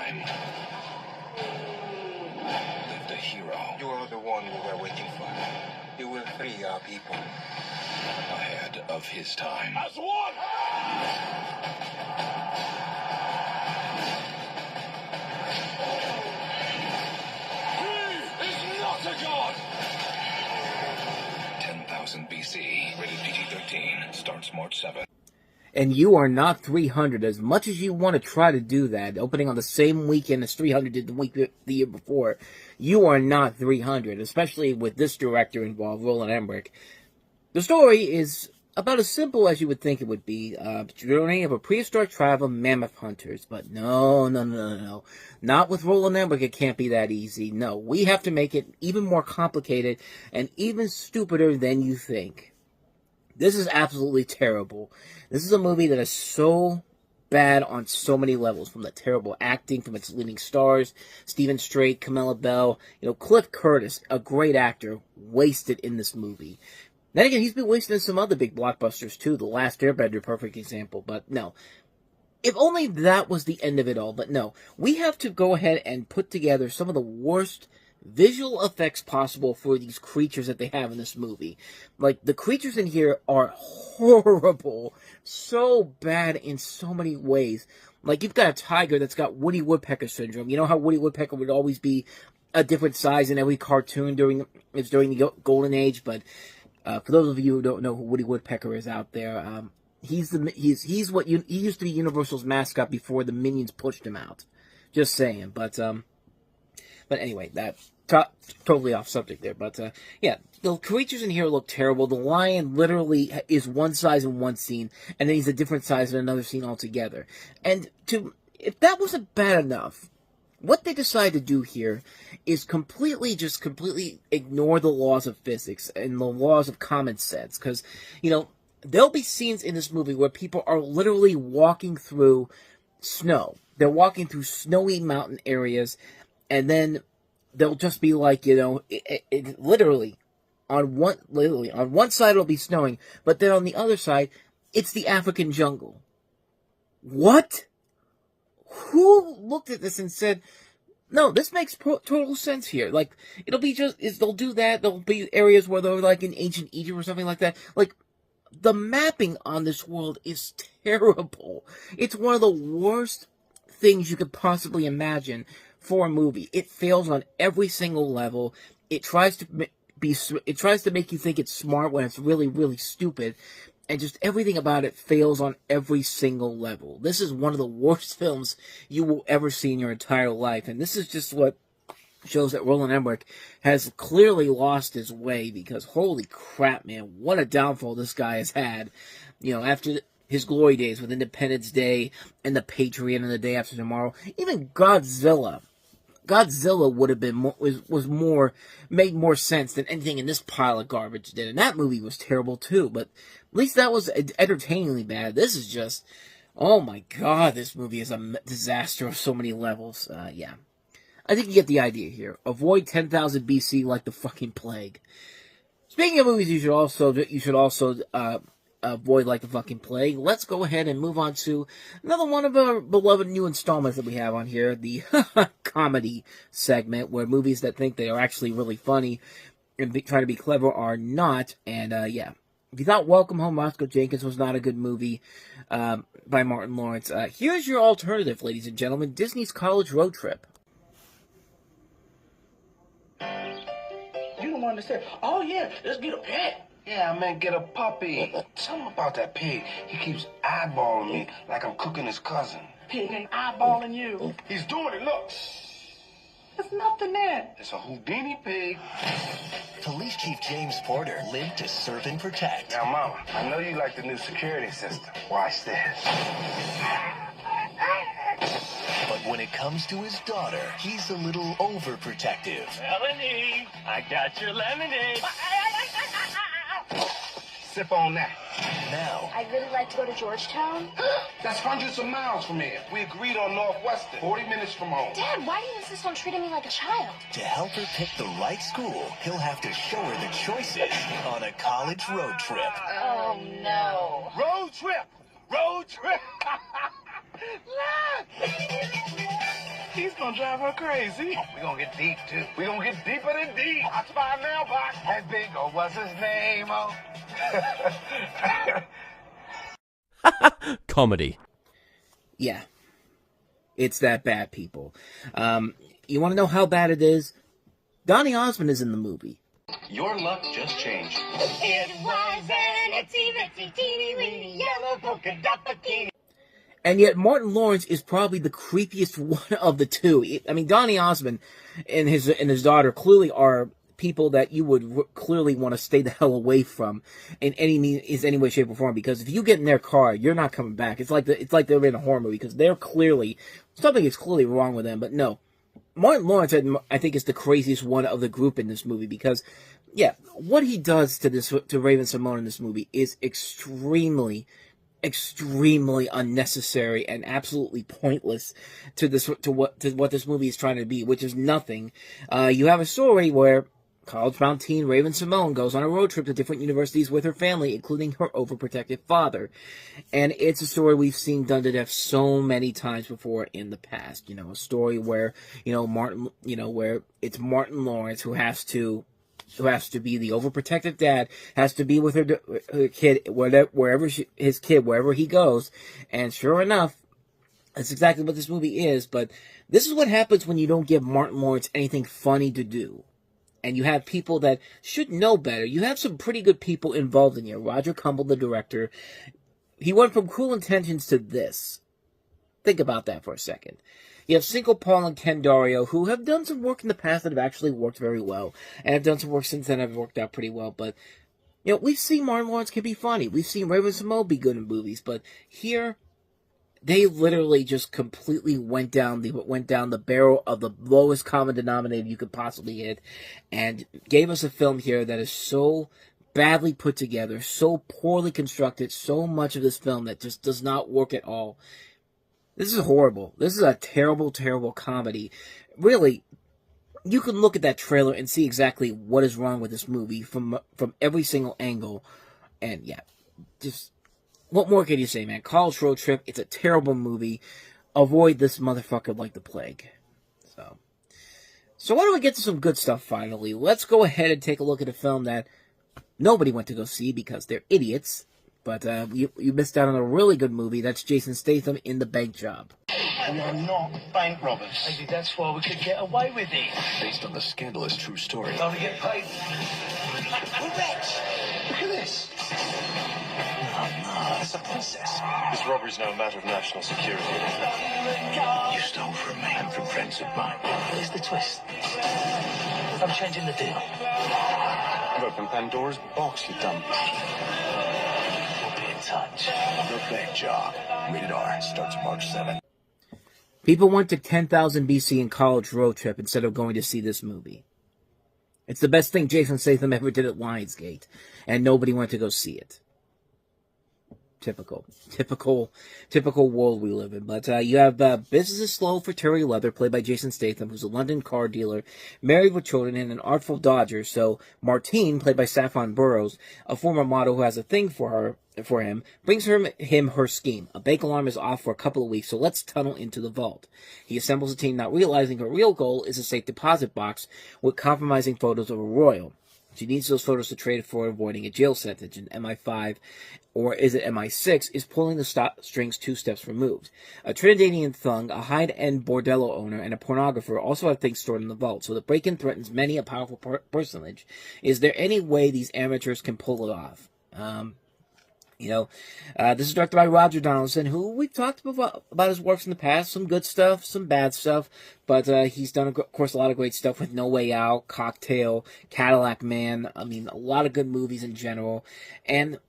time. Lived a hero. You are the one we were waiting for. You will free our people. Ahead of his time. As one! He is not a god! 10,000 BC. Rated PG-13. Starts March 7th. And you are not 300. As much as you want to try to do that, opening on the same weekend as 300 did the year before, you are not 300, especially with this director involved, Roland Emmerich. The story is about as simple as you would think it would be. Journey of a prehistoric tribe of mammoth hunters. But no. Not with Roland Emmerich, it can't be that easy. No, we have to make it even more complicated and even stupider than you think. This is absolutely terrible. This is a movie that is so bad on so many levels, from the terrible acting, from its leading stars, Stephen Strait, Camilla Bell, Cliff Curtis, a great actor, wasted in this movie. Then again, he's been wasted in some other big blockbusters too, The Last Airbender, perfect example, but no. If only that was the end of it all, but no. We have to go ahead and put together some of the worst visual effects possible for these creatures that they have in this movie. Like, the creatures in here are horrible. So bad in so many ways. Like, you've got a tiger that's got Woody Woodpecker syndrome. You know how Woody Woodpecker would always be a different size in every cartoon during the Golden Age, but for those of you who don't know who Woody Woodpecker is out there, he used to be Universal's mascot before the Minions pushed him out. Just saying, but anyway, that's totally off subject there. But, yeah, the creatures in here look terrible. The lion literally is one size in one scene, and then he's a different size in another scene altogether. And if that wasn't bad enough, what they decide to do here is completely ignore the laws of physics and the laws of common sense. Because, there'll be scenes in this movie where people are literally walking through snow. They're walking through snowy mountain areas, and then they'll just be like, literally on one side it'll be snowing, but then on the other side, it's the African jungle. What? Who looked at this and said, no, this makes total sense here? Like, they'll do that, there'll be areas where they're like in ancient Egypt or something like that. Like, the mapping on this world is terrible. It's one of the worst things you could possibly imagine for a movie. It fails on every single level. It tries to make you think it's smart when it's really, really stupid. And just everything about it fails on every single level. This is one of the worst films you will ever see in your entire life. And this is just what shows that Roland Emmerich has clearly lost his way, because holy crap, man, what a downfall this guy has had. After his glory days with Independence Day and The Patriot and The Day After Tomorrow, even Godzilla would have been made more sense than anything in this pile of garbage did. And that movie was terrible too, but at least that was entertainingly bad. This is just, oh my god, this movie is a disaster on so many levels. Yeah. I think you get the idea here. Avoid 10,000 BC like the fucking plague. Speaking of movies you should also avoid like the fucking plague, let's go ahead and move on to another one of our beloved new installments that we have on here, the comedy segment, where movies that think they are actually really funny and trying to be clever are not. And yeah, if you thought Welcome Home, Roscoe Jenkins was not a good movie by Martin Lawrence, here's your alternative, ladies and gentlemen: Disney's College Road Trip. You don't understand. Oh yeah, let's get a pet. Yeah, I meant get a puppy. Something about that pig. He keeps eyeballing me like I'm cooking his cousin. Pig ain't eyeballing you. He's doing it, look. There's nothing there. It's a Houdini pig. Police Chief James Porter lived to serve and protect. Now, Mama, I know you like the new security system. Watch this. But when it comes to his daughter, he's a little overprotective. Melanie, I got your lemonade. Sip on that. Now, I'd really like to go to Georgetown. That's hundreds of miles from here. We agreed on Northwestern, 40 minutes from home. Dad, why do you insist on treating me like a child? to help her pick the right school, he'll have to show her the choices on a college road trip. Oh, no. Road trip! Road trip! He's gonna drive her crazy. We're gonna get deep, too. We're gonna get deeper than deep. Watch my mailbox. Hey, big, oh, what's his name, oh? Comedy. Yeah. It's that bad, people. You want to know how bad it is? Donny Osmond is in the movie. Your luck just changed. It was an itsy bitsy teeny weeny yellow polka dot bikini. And yet Martin Lawrence is probably the creepiest one of the two. I mean, Donny Osmond and his daughter clearly are people that you would clearly want to stay the hell away from in any way, shape, or form. Because if you get in their car, you're not coming back. It's like they're in a horror movie because they're clearly something is clearly wrong with them. But no, Martin Lawrence, I think, is the craziest one of the group in this movie because, yeah, what he does to Raven-Symoné in this movie is extremely unnecessary and absolutely pointless to what this movie is trying to be, which is nothing. You have a story where college-bound teen Raven-Symoné goes on a road trip to different universities with her family, including her overprotective father. And it's a story we've seen done to death so many times before in the past. You know, a story where, where it's Martin Lawrence who has to be the overprotective dad, has to be with her kid wherever he goes. And sure enough, that's exactly what this movie is. But this is what happens when you don't give Martin Lawrence anything funny to do. And you have people that should know better. You have some pretty good people involved in here. Roger Kumble, the director, he went from Cruel Intentions to this. Think about that for a second. You have Cinco Paul and Ken Dario, who have done some work in the past that have actually worked very well, and have done some work since then that have worked out pretty well. But we've seen Martin Lawrence can be funny. We've seen Raven-Symoné be good in movies, but here they literally just completely went down the barrel of the lowest common denominator you could possibly hit, and gave us a film here that is so badly put together, so poorly constructed, so much of this film that just does not work at all. This is horrible. This is a terrible, terrible comedy. Really, you can look at that trailer and see exactly what is wrong with this movie from every single angle. And yeah, just what more can you say, man? College Road Trip. It's a terrible movie. Avoid this motherfucker like the plague. So why don't we get to some good stuff finally? Let's go ahead and take a look at a film that nobody went to go see because they're idiots. But you missed out on a really good movie. That's Jason Statham in The Bank Job. We are not bank robbers. Maybe that's why we could get away with it. Based on the scandalous true story. Don't we get paid? We're rich. Look at this. No, it's a princess. This robbery's now a matter of national security. You stole from me and from friends of mine. Here's the twist. I'm changing the deal. You've opened Pandora's box, you dumb. We'll be in touch. The Bank Job. Rated R. Starts March 7th. People went to 10,000 BC in College Road Trip instead of going to see this movie. It's the best thing Jason Statham ever did at Lionsgate, and nobody went to go see it. Typical world we live in. But you have Business is Slow for Terry Leather, played by Jason Statham, who's a London car dealer, married with children, and an artful dodger. So Martine, played by Saffron Burrows, a former model who has a thing for him, brings him her scheme. A bank alarm is off for a couple of weeks, so let's tunnel into the vault. He assembles a team, not realizing her real goal is a safe deposit box with compromising photos of a royal. She needs those photos to trade for avoiding a jail sentence, and MI5, or is it MI6, is pulling the strings 2 steps removed. A Trinidadian thug, a high-end bordello owner, and a pornographer also have things stored in the vault, so the break-in threatens many a powerful personage. Is there any way these amateurs can pull it off? This is directed by Roger Donaldson, who we've talked about his works in the past. Some good stuff, some bad stuff, but he's done, of course, a lot of great stuff with No Way Out, Cocktail, Cadillac Man. I mean, a lot of good movies in general, and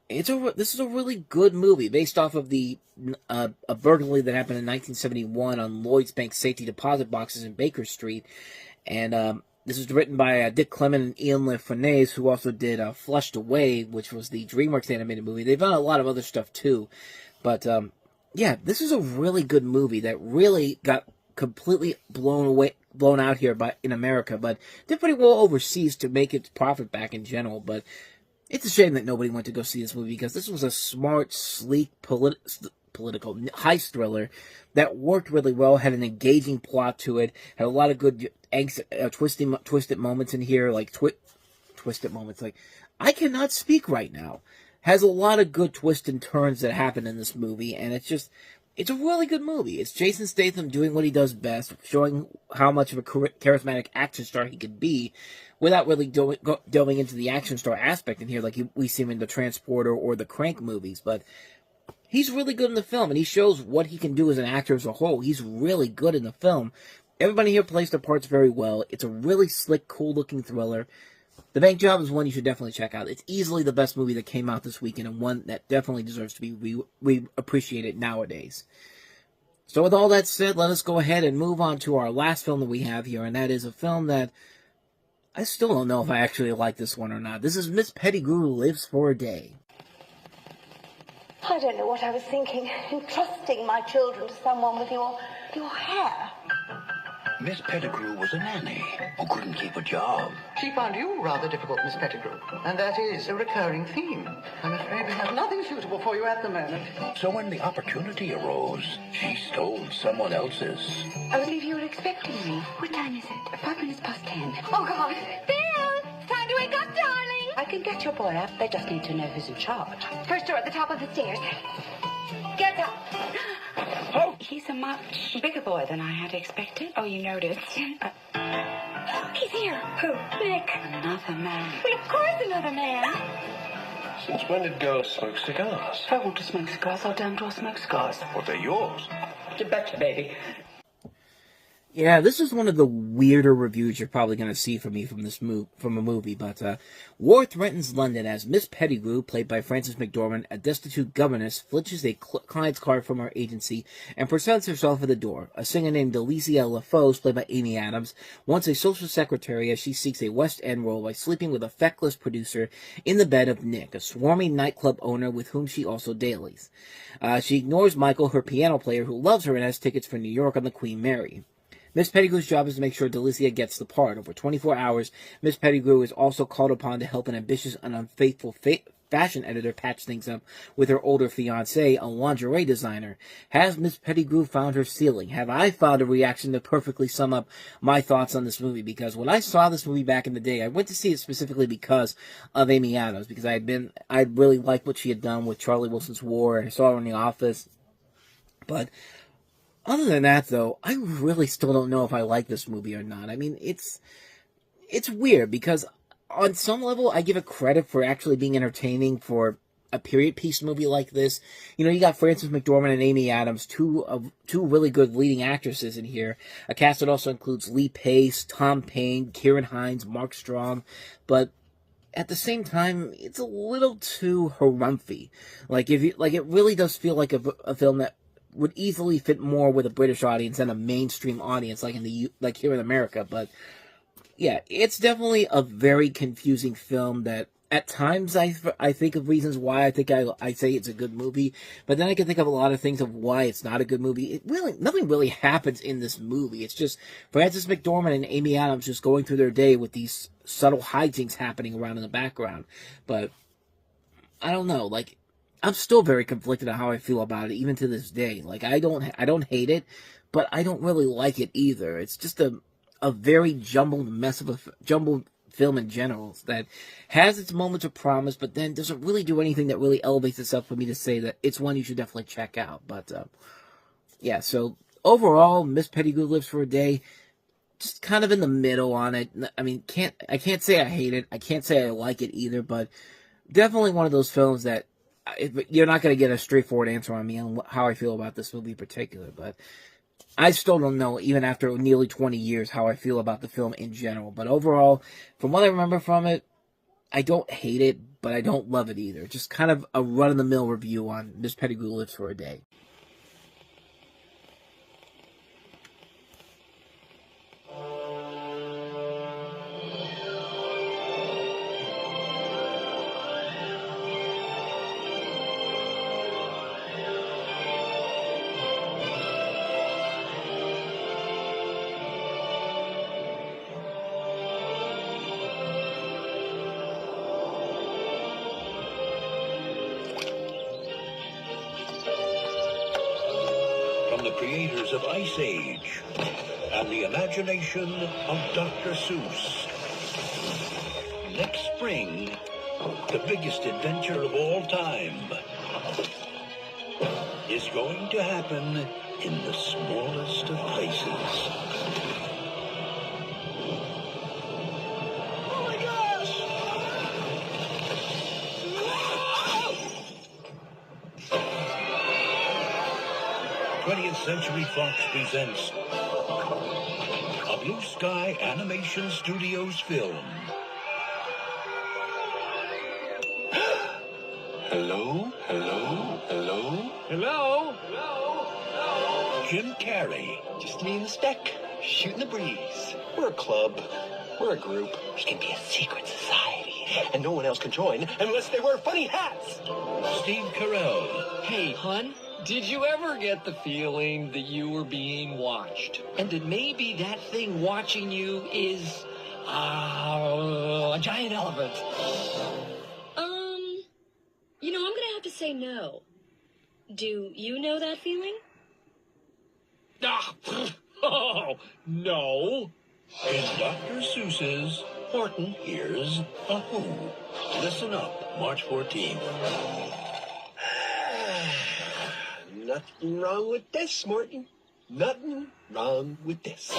this is a really good movie based off of a burglary that happened in 1971 on Lloyd's Bank safety deposit boxes in Baker Street, and this was written by Dick Clement and Ian LeFournaise, who also did Flushed Away, which was the DreamWorks animated movie. They've done a lot of other stuff too, but this is a really good movie that really got completely blown out here in America, but did pretty well overseas to make its profit back in general. But it's a shame that nobody went to go see this movie because this was a smart, sleek, political heist thriller that worked really well, had an engaging plot to it, had a lot of good twisted moments in here, like twisted moments. Like, I cannot speak right now. Has a lot of good twists and turns that happen in this movie, and it's a really good movie. It's Jason Statham doing what he does best, showing how much of a charismatic action star he could be, without really delving into the action star aspect in here, like we see him in the Transporter or the Crank movies. But he's really good in the film, and he shows what he can do as an actor as a whole. He's really good in the film. Everybody here plays their parts very well. It's a really slick, cool-looking thriller. The Bank Job is one you should definitely check out. It's easily the best movie that came out this weekend, and one that definitely deserves to be appreciated nowadays. So with all that said, let us go ahead and move on to our last film that we have here, and that is a film that I still don't know if I actually like this one or not. This is Miss Pettigrew Lives for a Day. I don't know what I was thinking, entrusting my children to someone with your hair. Miss Pettigrew was a nanny who couldn't keep a job. She found you rather difficult, Miss Pettigrew, and that is a recurring theme. I'm afraid we have nothing suitable for you at the moment. So when the opportunity arose, she stole someone else's. I believe you were expecting me. What time is it? 5 minutes past 10. Oh, God. Bill! Time to wake up, darling! I can get your boy up. They just need to know who's in charge. First door at the top of the stairs. Get up! Oh, he's a much bigger boy than I had expected. Oh, you noticed? He's here. Who? Nick. Another man. Well, of course, another man. Since when did girls smoke cigars? If I want to smoke cigars, I'll damn well smoke cigars. Well, they're yours. You betcha, baby. Yeah, this is one of the weirder reviews you're probably going to see from me from a movie, but war threatens London as Miss Pettigrew, played by Frances McDormand, a destitute governess, flitches a client's card from her agency and presents herself at the door. A singer named Delicia LaFosse, played by Amy Adams, wants a social secretary as she seeks a West End role by sleeping with a feckless producer in the bed of Nick, a swarmy nightclub owner with whom she also dailies. She ignores Michael, her piano player, who loves her and has tickets for New York on the Queen Mary. Miss Pettigrew's job is to make sure Delicia gets the part. Over 24 hours, Miss Pettigrew is also called upon to help an ambitious and unfaithful fashion editor patch things up with her older fiancé, a lingerie designer. Has Miss Pettigrew found her ceiling? Have I found a reaction to perfectly sum up my thoughts on this movie? Because when I saw this movie back in the day, I went to see it specifically because of Amy Adams, because I really liked what she had done with Charlie Wilson's War, and I saw her in The Office. But other than that, though, I really still don't know if I like this movie or not. I mean, it's weird, because on some level, I give it credit for actually being entertaining for a period piece movie like this. You know, you got Frances McDormand and Amy Adams, two really good leading actresses in here. A cast that also includes Lee Pace, Tom Paine, Kieran Hines, Mark Strong, but at the same time, it's a little too harumphy. It really does feel like a film that would easily fit more with a British audience than a mainstream audience, like here in America. But yeah, it's definitely a very confusing film that at times I think of reasons why I say it's a good movie, but then I can think of a lot of things of why it's not a good movie. Nothing really happens in this movie. It's just Frances McDormand and Amy Adams just going through their day with these subtle hijinks happening around in the background. But I don't know, I'm still very conflicted on how I feel about it, even to this day. I don't hate it, but I don't really like it either. It's just a very jumbled mess of a jumbled film in general that has its moments of promise, but then doesn't really do anything that really elevates itself for me to say that it's one you should definitely check out. But yeah, so overall, Miss Pettigrew Lives for a Day, just kind of in the middle on it. I mean, I can't say I hate it. I can't say I like it either, but definitely one of those films that you're not going to get a straightforward answer on me on how I feel about this movie in particular, but I still don't know, even after nearly 20 years, how I feel about the film in general. But overall, from what I remember from it, I don't hate it, but I don't love it either. Just kind of a run-of-the-mill review on Miss Pettigrew Lives for a Day. creators of Ice Age and the imagination of Dr. Seuss. Next spring, the biggest adventure of all time is going to happen in the smallest of places. Oh my gosh! 20th Century Fox presents a Blue Sky Animation Studios film. Hello? Hello? Hello? Hello? Hello? Jim Carrey. Just me and the Speck, shooting the breeze. We're a club. We're a group. We can be a secret society, and no one else can join unless they wear funny hats. Steve Carell. Hey, hun, did you ever get the feeling that you were being watched? And that maybe that thing watching you is, a giant elephant? You know, I'm gonna have to say no. Do you know that feeling? Oh, no. In Dr. Seuss's Horton Hears a Who. Listen up, March 14th. Nothing wrong with this, Morton. Nothing wrong with this.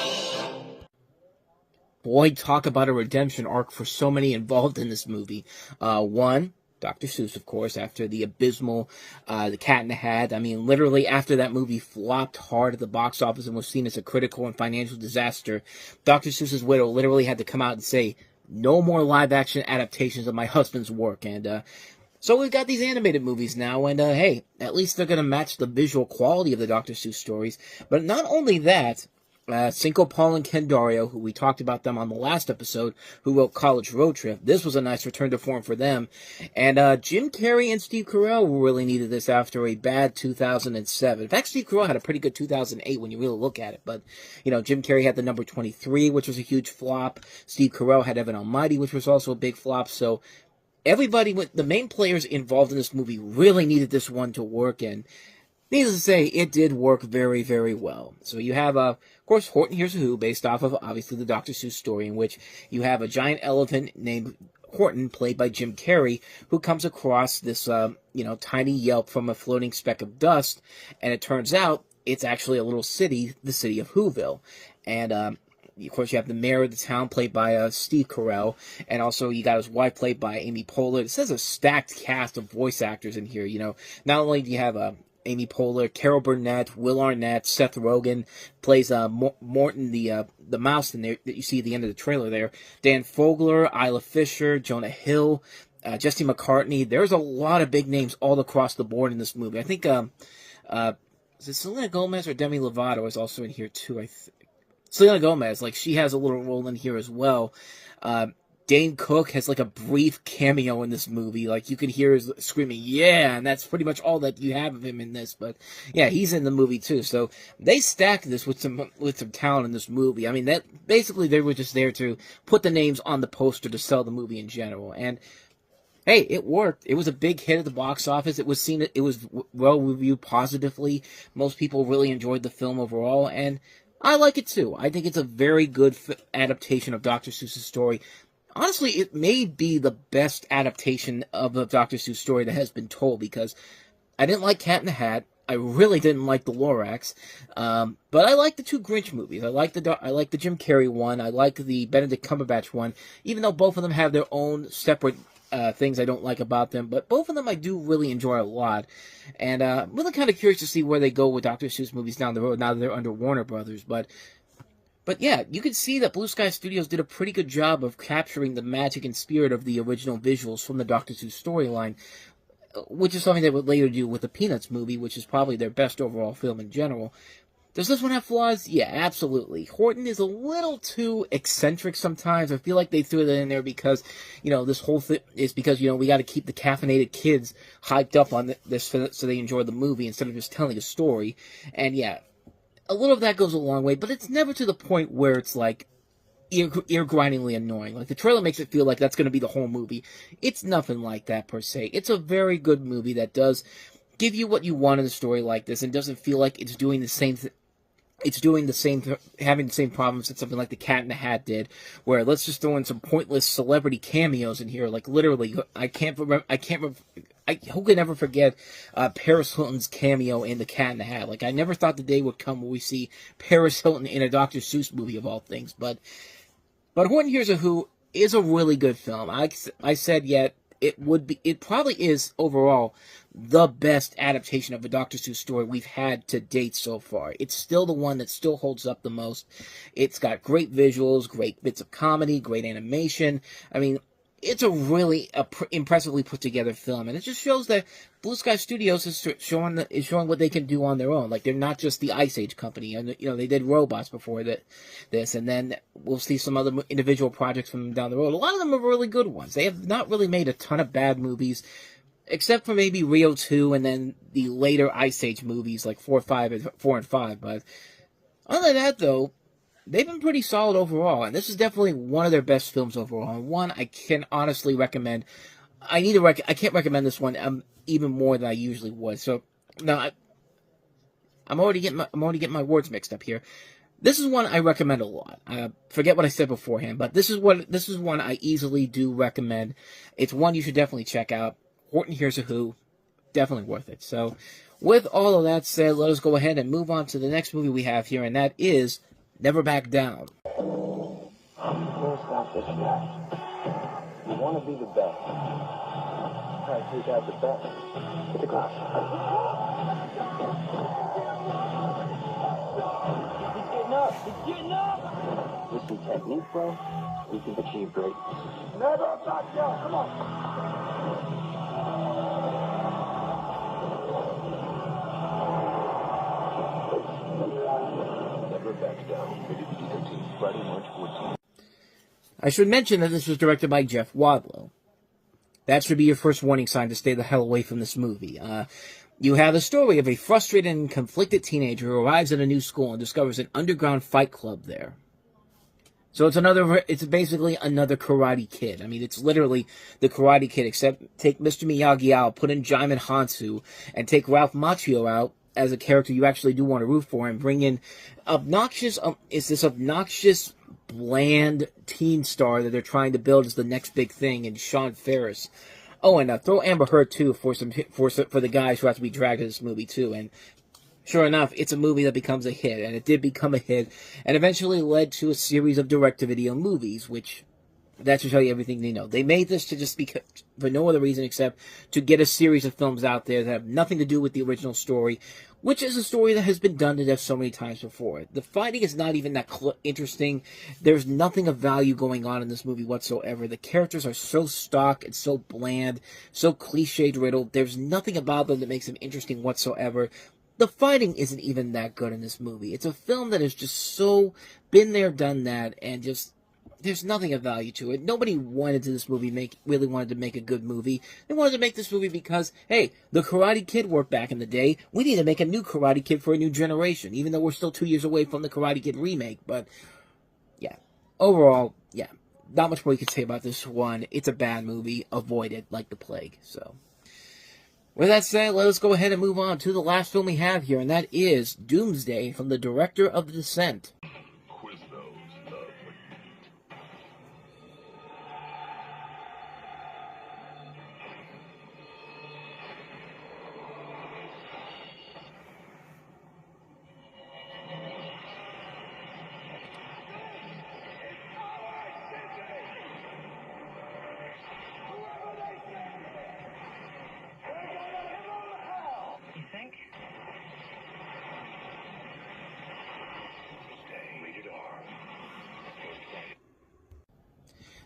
Boy, talk about a redemption arc for so many involved in this movie. One, Dr. Seuss, of course, after the abysmal The Cat in the Hat. I mean, literally after that movie flopped hard at the box office and was seen as a critical and financial disaster, Dr. Seuss's widow literally had to come out and say, no more live-action adaptations of my husband's work. And so we've got these animated movies now, and hey, at least they're going to match the visual quality of the Dr. Seuss stories. But not only that, Cinco, Paul, and Ken Dario, who we talked about them on the last episode, who wrote College Road Trip. This was a nice return to form for them. And Jim Carrey and Steve Carell really needed this after a bad 2007. In fact, Steve Carell had a pretty good 2008 when you really look at it. But, you know, Jim Carrey had the number 23, which was a huge flop. Steve Carell had Evan Almighty, which was also a big flop. So everybody, the main players involved in this movie really needed this one to work, and needless to say, it did work very, very well. So you have, of course, Horton Hears a Who, based off of, obviously, the Dr. Seuss story, in which you have a giant elephant named Horton, played by Jim Carrey, who comes across this, tiny yelp from a floating speck of dust, and it turns out it's actually a little city, the city of Whoville. And, of course, you have the mayor of the town, played by Steve Carell, and also you got his wife, played by Amy Poehler. This is a stacked cast of voice actors in here, Not only do you have Amy Poehler, Carol Burnett, Will Arnett, Seth Rogen plays Morton, the mouse in there that you see at the end of the trailer there. Dan Fogler, Isla Fisher, Jonah Hill, Jesse McCartney. There's a lot of big names all across the board in this movie. I think, is it Selena Gomez or Demi Lovato is also in here too, Selena Gomez, she has a little role in here as well. Dane Cook has, a brief cameo in this movie. You can hear his screaming, yeah, and that's pretty much all that you have of him in this. But, yeah, he's in the movie, too. So, they stacked this with some talent in this movie. I mean, basically, they were just there to put the names on the poster to sell the movie in general. And, hey, it worked. It was a big hit at the box office. It was well reviewed positively. Most people really enjoyed the film overall, and I like it, too. I think it's a very good adaptation of Dr. Seuss's story. Honestly, it may be the best adaptation of a Dr. Seuss story that has been told, because I didn't like Cat in the Hat. I really didn't like the Lorax. But I like the two Grinch movies. I like the Jim Carrey one. I like the Benedict Cumberbatch one, even though both of them have their own separate things I don't like about them. But both of them I do really enjoy a lot. And I'm really kind of curious to see where they go with Dr. Seuss movies down the road now that they're under Warner Brothers. But yeah, you can see that Blue Sky Studios did a pretty good job of capturing the magic and spirit of the original visuals from the Dr. Seuss storyline, which is something they would later do with the Peanuts movie, which is probably their best overall film in general. Does this one have flaws? Yeah, absolutely. Horton is a little too eccentric sometimes. I feel like they threw that in there because, this whole thing is because, we got to keep the caffeinated kids hyped up on this so they enjoy the movie instead of just telling a story. And yeah, a little of that goes a long way, but it's never to the point where it's ear-grindingly annoying. The trailer makes it feel like that's going to be the whole movie. It's nothing like that, per se. It's a very good movie that does give you what you want in a story like this, and doesn't feel like it's doing the same having the same problems that something like The Cat in the Hat did, where let's just throw in some pointless celebrity cameos in here. Like, literally, who can ever forget Paris Hilton's cameo in The Cat in the Hat? Like, I never thought the day would come where we see Paris Hilton in a Dr. Seuss movie of all things. But Horton Hears a Who is a really good film. I said yet. It probably is overall the best adaptation of a Dr. Seuss story we've had to date so far. It's still the one that still holds up the most. It's got great visuals, great bits of comedy, great animation. I mean, it's a really impressively put together film, and it just shows that Blue Sky Studios is showing what they can do on their own. Like, they're not just the Ice Age company, and they did Robots before this, and then we'll see some other individual projects from them down the road. A lot of them are really good ones. They have not really made a ton of bad movies, except for maybe Rio 2 and then the later Ice Age movies like 4 and 5. But other than that, though, they've been pretty solid overall, and this is definitely one of their best films overall, and one I can honestly recommend. I can't recommend this one even more than I usually would. So now I'm already getting my words mixed up here. This is one I recommend a lot. Forget what I said beforehand, but this is one I easily do recommend. It's one you should definitely check out. Horton Hears a Who, definitely worth it. So with all of that said, let us go ahead and move on to the next movie we have here, and that is Never Back Down. Don't stop this guy. You want to be the best. Try to take out the best. Get the glass. He's getting up. He's getting up. With some technique, bro, we can achieve greatness. Never back down. Come on. I should mention that this was directed by Jeff Wadlow. That should be your first warning sign to stay the hell away from this movie. You have the story of a frustrated and conflicted teenager who arrives at a new school and discovers an underground fight club there. So it's basically another Karate Kid. I mean, it's literally the Karate Kid, except take Mr. Miyagi out, put in Jaimin Hansu, and take Ralph Macchio out as a character you actually do want to root for, and bring in obnoxious, bland teen star that they're trying to build as the next big thing, and Sean Ferris. Oh, and throw Amber Heard too for the guys who have to be dragged to this movie too. And sure enough, it's a movie that becomes a hit, and it did become a hit, and eventually led to a series of direct-to-video movies, which that should tell you everything they know. They made this to just be for no other reason except to get a series of films out there that have nothing to do with the original story, which is a story that has been done to death so many times before. The fighting is not even that interesting. There's nothing of value going on in this movie whatsoever. The characters are so stock and so bland, so cliched riddled. There's nothing about them that makes them interesting whatsoever. The fighting isn't even that good in this movie. It's a film that has just so been there, done that, and just there's nothing of value to it. Nobody wanted to really wanted to make a good movie. They wanted to make this movie because, hey, the Karate Kid worked back in the day. We need to make a new Karate Kid for a new generation, even though we're still 2 years away from the Karate Kid remake. But, yeah, overall, yeah, not much more you can say about this one. It's a bad movie. Avoid it like the plague. So, with that said, let us go ahead and move on to the last film we have here, and that is Doomsday from the director of The Descent.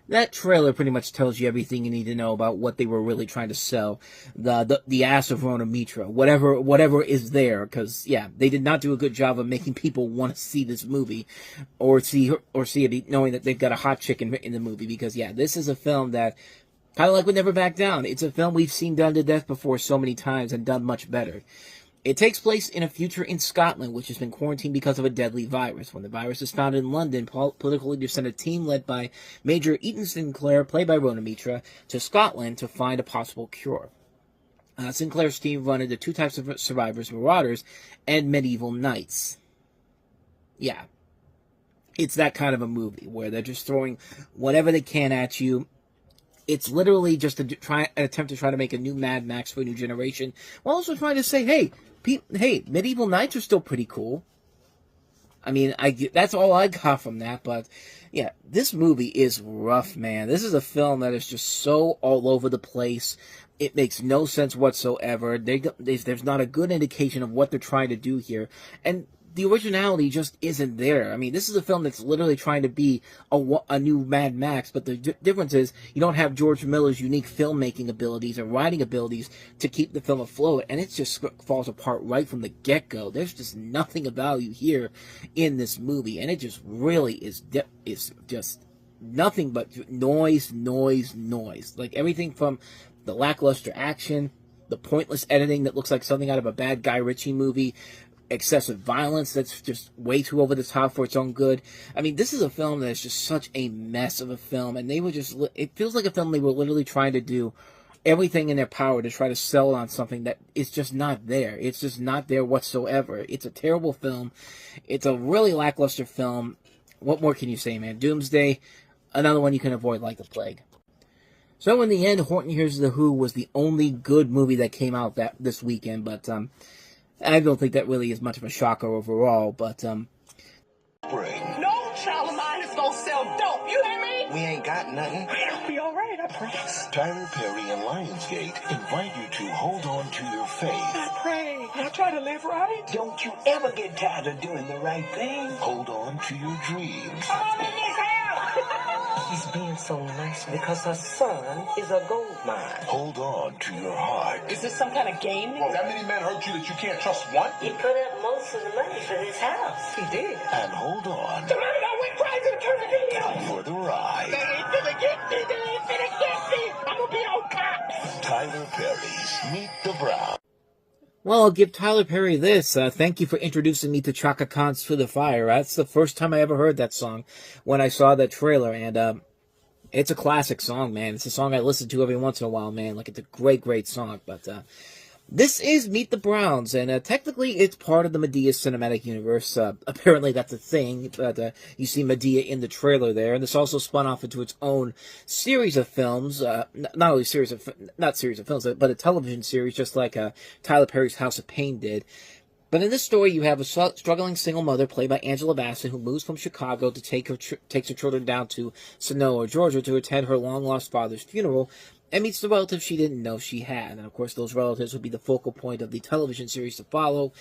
That trailer pretty much tells you everything you need to know about what they were really trying to sell. The ass of Rona Mitra, whatever is there, because yeah, they did not do a good job of making people want to see this movie, or see it knowing that they've got a hot chick in the movie. Because yeah, this is a film that kind of like would Never Back Down. It's a film we've seen done to death before so many times and done much better. It takes place in a future in Scotland, which has been quarantined because of a deadly virus. When the virus is found in London, political leaders send a team led by Major Eaton Sinclair, played by Rona Mitra, to Scotland to find a possible cure. Sinclair's team run into two types of survivors, marauders and medieval knights. Yeah. It's that kind of a movie where they're just throwing whatever they can at you. It's literally just an attempt to try to make a new Mad Max for a new generation, while also trying to say, hey, medieval knights are still pretty cool. I mean, that's all I got from that, but yeah, this movie is rough, man. This is a film that is just so all over the place. It makes no sense whatsoever. There's not a good indication of what they're trying to do here, and the originality just isn't there. I mean, this is a film that's literally trying to be a new Mad Max, but the difference is you don't have George Miller's unique filmmaking abilities and writing abilities to keep the film afloat, and it just falls apart right from the get-go. There's just nothing of value here in this movie, and it just really is just nothing but noise. Like, everything from the lackluster action, the pointless editing that looks like something out of a bad Guy Ritchie movie, excessive violence that's just way too over the top for its own good. I mean, this is a film that is just such a mess of a film, and it feels like a film they were literally trying to do everything in their power to try to sell on something that is just not there. It's just not there whatsoever. It's a terrible film. It's a really lackluster film. What more can you say, man? Doomsday, another one you can avoid like the plague. So in the end, Horton Hears the Who was the only good movie that came out this weekend, but I don't think that really is much of a shocker overall, but No child of mine is gonna sell dope, you hear me? We ain't got nothing. It'll be alright, I promise. Tyler Perry and Lionsgate invite you to hold on to your faith. I pray. I try to live right. Don't you ever get tired of doing the right thing. Hold on to your dreams. I'm in this house! He's being so nice because her son is a gold mine. Hold on to your heart. Is this some kind of game? Well, that many men hurt you that you can't trust one? He put up most of the money for this house. He did. And hold on The minute I went crazy to turn the video. for the ride. They ain't finna get me. They ain't finna get me. I'm gonna be on top. Tyler Perry's Meet the Browns. well, I'll give Tyler Perry this. Thank you for introducing me to Chaka Khan's To the Fire. That's the first time I ever heard that song when I saw that trailer, and it's a classic song, man. It's a song I listen to every once in a while, man. Like, it's a great song, but this is Meet the Browns, and technically it's part of the Madea cinematic universe. Apparently that's a thing, but you see Madea in the trailer there, and this also spun off into its own series of films, not series of films, but a television series, just like Tyler Perry's House of Pain did. But in this story, you have a struggling single mother played by Angela Bassett who moves from Chicago to takes her children down to Sonoma, Georgia to attend her long-lost father's funeral, and meets the relatives she didn't know she had. And, of course, those relatives would be the focal point of the television series to follow.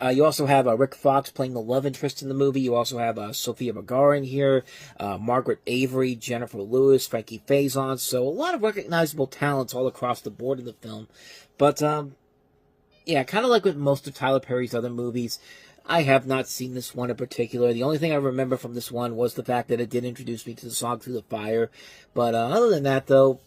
You also have Rick Fox playing the love interest in the movie. You also have Sofia Vergara in here, Margaret Avery, Jennifer Lewis, Frankie Faison. So a lot of recognizable talents all across the board in the film. But, yeah, kind of like with most of Tyler Perry's other movies, I have not seen this one in particular. The only thing I remember from this one was the fact that it did introduce me to the song Through the Fire. But other than that, though,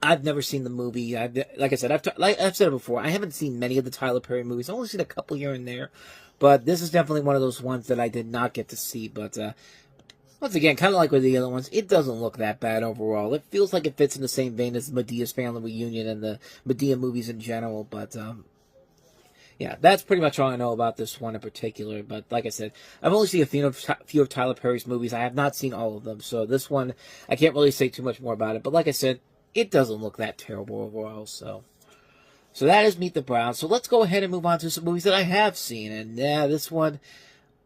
I've never seen the movie. Like I said, I've said it before, I haven't seen many of the Tyler Perry movies. I've only seen a couple here and there. But this is definitely one of those ones that I did not get to see. But once again, kind of like with the other ones, it doesn't look that bad overall. It feels like it fits in the same vein as Medea's Family Reunion and the Madea movies in general. But yeah, that's pretty much all I know about this one in particular. But like I said, I've only seen a few of Tyler Perry's movies. I have not seen all of them. So this one, I can't really say too much more about it. But like I said, it doesn't look that terrible overall. So that is Meet the Browns. So let's go ahead and move on to some movies that I have seen. And yeah, this one,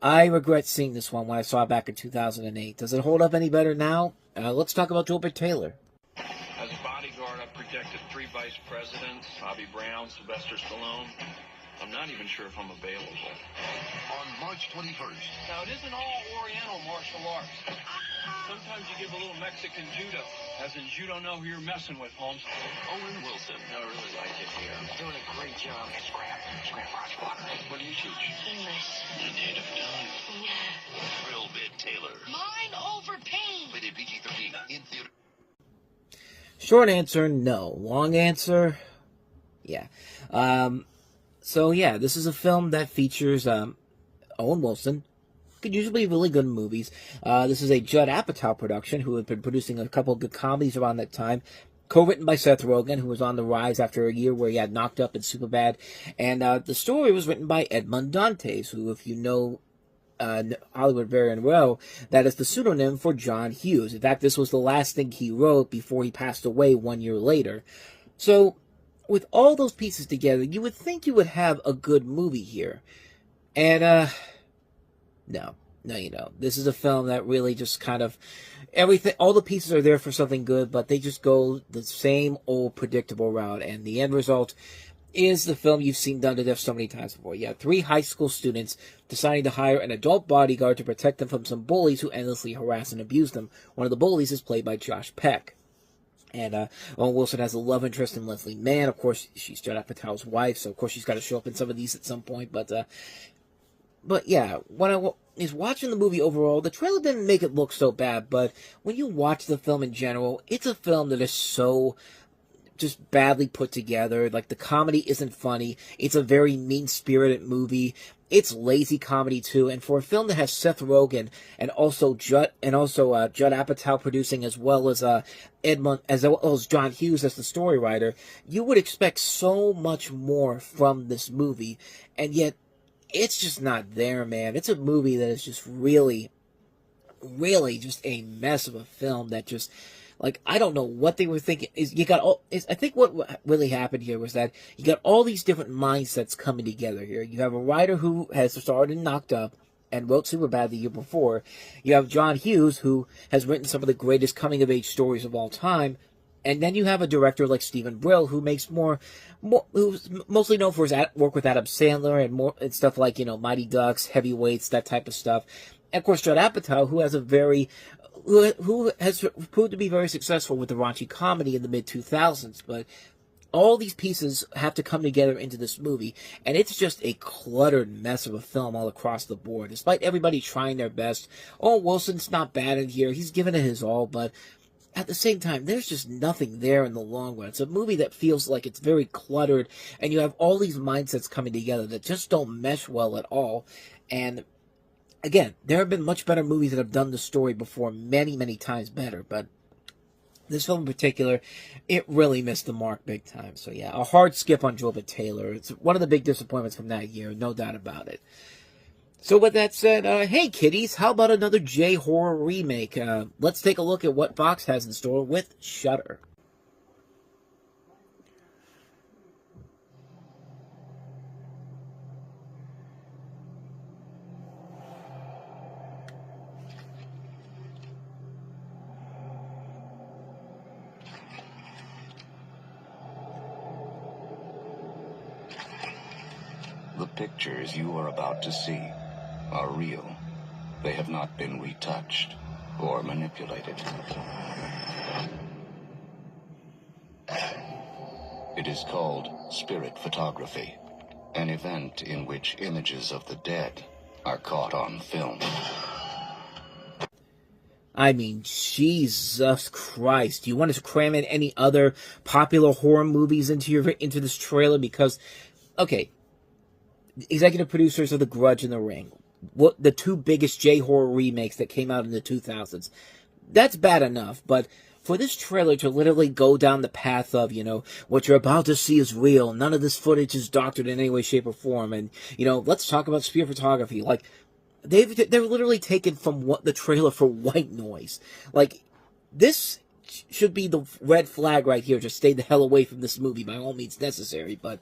I regret seeing this one when I saw it back in 2008. Does it hold up any better now? Let's talk about Gilbert Taylor. As a bodyguard, I've protected 3 vice presidents, Bobby Brown, Sylvester Stallone. I'm not even sure if I'm available. On March 21st. Now, it isn't all Oriental martial arts. Sometimes you give a little Mexican judo, as in you don't know who you're messing with, Holmes. Owen Wilson. I really like it here. Doing a great job. Scram, what do you teach? English. The native tongue. Real Bit Taylor. Mind over pain. Rated PG-13. In theater. Short answer, no. Long answer, yeah. So yeah, this is a film that features Owen Wilson. Could usually be really good movies. This is a Judd Apatow production, who had been producing a couple of good comedies around that time. co-written by Seth Rogen, who was on the rise after a year where he had knocked up in Superbad. And the story was written by Edmond Dantes, who, if you know Hollywood very well, that is the pseudonym for John Hughes. In fact, this was the last thing he wrote before he passed away 1 year later. So, with all those pieces together, you would think you would have a good movie here. And, no, you don't. This is a film that really just kind of, everything, all the pieces are there for something good, but they just go the same old predictable route, and the end result is the film you've seen done to death so many times before. You have 3 high school students deciding to hire an adult bodyguard to protect them from some bullies who endlessly harass and abuse them. One of the bullies is played by Josh Peck. And Owen Wilson has a love interest in Leslie Mann. Of course, she's Judd Apatow's wife, so of course she's got to show up in some of these at some point. But yeah, when I was watching the movie overall, the trailer didn't make it look so bad. But when you watch the film in general, it's a film that is so just badly put together. Like, the comedy isn't funny. It's a very mean-spirited movie. It's lazy comedy too, and for a film that has Seth Rogen and also Judd Apatow producing, as well as John Hughes as the story writer, you would expect so much more from this movie, and yet it's just not there, man. It's a movie that is just really, really just a mess of a film that just, like, I don't know what they were thinking. I think what really happened here was that you got all these different mindsets coming together here. You have a writer who has starred in Knocked Up and wrote Superbad the year before. You have John Hughes, who has written some of the greatest coming-of-age stories of all time. And then you have a director like Stephen Brill, who makes who's mostly known for his work with Adam Sandler and stuff like, Mighty Ducks, Heavyweights, that type of stuff. And of course, Judd Apatow, who has proved to be very successful with the raunchy comedy in the mid-2000s, but all these pieces have to come together into this movie, and it's just a cluttered mess of a film all across the board. Despite everybody trying their best, Wilson's not bad in here, he's given it his all, but at the same time, there's just nothing there in the long run. It's a movie that feels like it's very cluttered, and you have all these mindsets coming together that just don't mesh well at all, and again, there have been much better movies that have done the story before, many, many times better, but this film in particular, it really missed the mark big time. So yeah, a hard skip on Drillbit Taylor. It's one of the big disappointments from that year, no doubt about it. So with that said, hey kiddies, how about another J-horror remake? Let's take a look at what Fox has in store with Shudder. The pictures you are about to see are real. They have not been retouched or manipulated. It is called spirit photography, an event in which images of the dead are caught on film. I mean, Jesus Christ. Do you want to cram in any other popular horror movies into this trailer? Because, okay, executive producers of The Grudge and The Ring, the 2 biggest J-horror remakes that came out in the 2000s. That's bad enough, but for this trailer to literally go down the path of, what you're about to see is real, none of this footage is doctored in any way, shape, or form, and, let's talk about spirit photography. Like, they're literally taken from the trailer for White Noise. Like, this should be the red flag right here. Just stay the hell away from this movie by all means necessary, but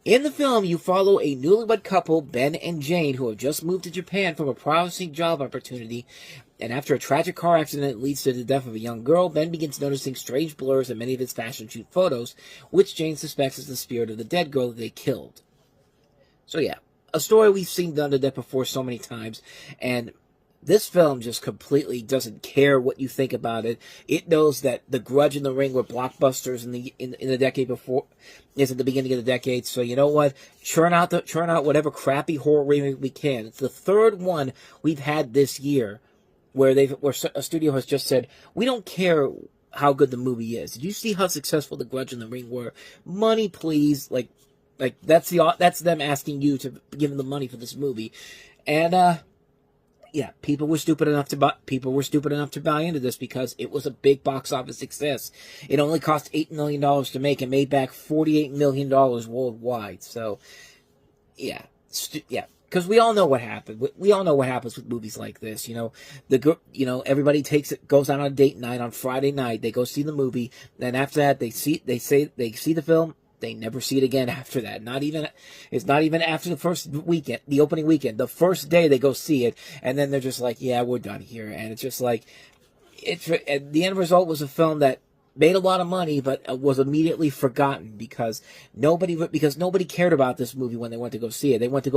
in the film, you follow a newlywed couple, Ben and Jane, who have just moved to Japan from a promising job opportunity, and after a tragic car accident leads to the death of a young girl, Ben begins noticing strange blurs in many of his fashion shoot photos, which Jane suspects is the spirit of the dead girl that they killed. So yeah, a story we've seen done to death before so many times, and this film just completely doesn't care what you think about it. It knows that The Grudge and The Ring were blockbusters in the decade before, is at the beginning of the decade. So you know what? Churn out whatever crappy horror remake we can. It's the 3rd one we've had this year where a studio has just said, we don't care how good the movie is. Did you see how successful The Grudge and The Ring were? Money, please. Like that's them asking you to give them the money for this movie. And yeah, people were stupid enough to buy into this because it was a big box office success. It only cost $8 million to make and made back $48 million worldwide. So, yeah, because we all know what happened. We all know what happens with movies like this. Everybody goes out on a date night on Friday night. They go see the movie. Then after that, they see the film. They never see it again after that. It's not even after the first weekend, the opening weekend. The first day they go see it, and then they're just like, yeah, we're done here. And it's just like, the end result was a film that made a lot of money, but was immediately forgotten because nobody cared about this movie when they went to go see it. They went to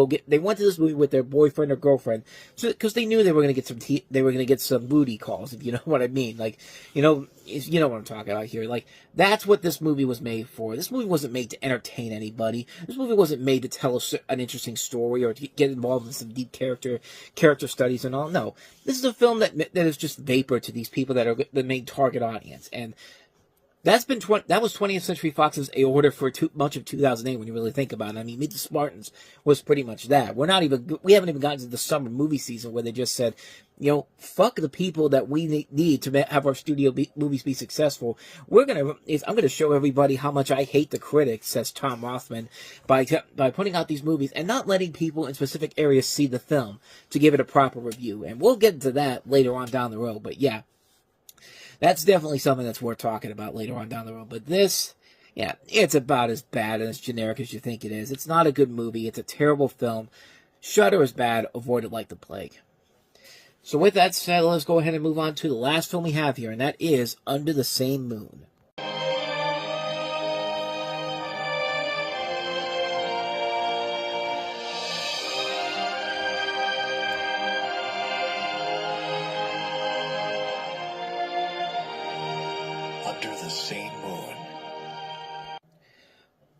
this movie with their boyfriend or girlfriend because they knew they were going to get some booty calls, if you know what I mean. Like, you know what I'm talking about here. Like, that's what this movie was made for. This movie wasn't made to entertain anybody. This movie wasn't made to tell an interesting story or to get involved in some deep character studies and all. No, this is a film that is just vapor to these people that are the main target audience. And that was 20th Century Fox's aorta for much of 2008 when you really think about it. I mean, Meet the Spartans was pretty much that. We haven't even gotten to the summer movie season where they just said, fuck the people that we need to have our studio movies be successful. I'm gonna show everybody how much I hate the critics, says Tom Rothman, by putting out these movies and not letting people in specific areas see the film to give it a proper review. And we'll get into that later on down the road. But yeah, that's definitely something that's worth talking about later on down the road. But this, yeah, it's about as bad and as generic as you think it is. It's not a good movie. It's a terrible film. Shudder is bad. Avoid it like the plague. So with that said, let's go ahead and move on to the last film we have here, and that is Under the Same Moon.